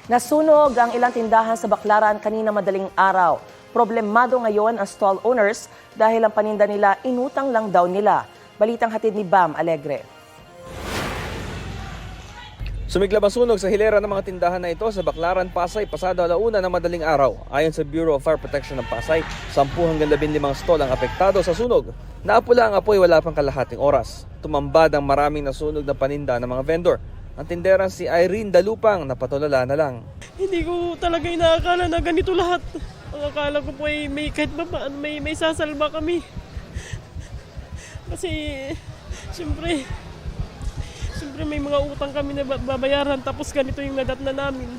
Nasunog ang ilang tindahan sa Baclaran kanina madaling araw. Problemado ngayon ang stall owners dahil ang paninda nila inutang lang daw nila. Balitang hatid ni Bam Alegre. Sumiklab ang sunog sa hilera ng mga tindahan na ito sa Baclaran, Pasay, pasado alauna ng madaling araw. Ayon sa Bureau of Fire Protection ng Pasay, 10 hanggang 15 stall ang apektado sa sunog. Naapula ang apoy wala pang kalahating oras. Tumambad ang maraming nasunog na paninda ng mga vendor. Ang tinderang si Irene Dalupang napatulala na lang. Hindi ko talaga inaakala na ganito lahat. Ang akala ko po ay may kahit ba paano may sasalba kami. Kasi siyempre may mga utang kami na babayaran tapos ganito yung nadatna namin.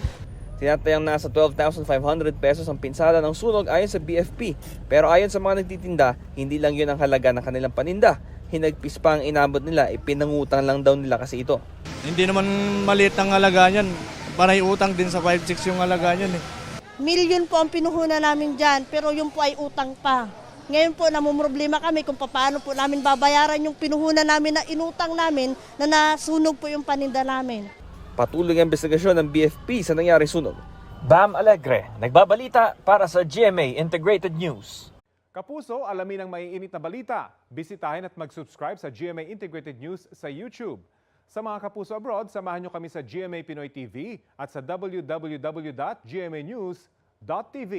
Tinatayang nasa 12,500 pesos ang pinsala ng sunog ayon sa BFP. Pero ayon sa mga nagtitinda, hindi lang yun ang halaga ng kanilang paninda. Hinagpis pa ang inabot nila, ipinangutang lang daw nila kasi ito. Hindi naman maliit ang halaga niyan. Panay utang din sa 5-6 yung halaga niyan eh. Milyon po ang pinuhunan namin dyan, pero yung po ay utang pa. Ngayon po, namumroblema kami kung paano po namin babayaran yung pinuhunan namin na inutang namin na nasunog po yung paninda namin. Patuloy ang investigasyon ng BFP sa nangyaring sunog. Bam Alegre, nagbabalita para sa GMA Integrated News. Kapuso, alamin ang maiinit na balita. Bisitahin at mag-subscribe sa GMA Integrated News sa YouTube. Sa mga kapuso abroad, samahan nyo kami sa GMA Pinoy TV at sa www.gmanews.tv.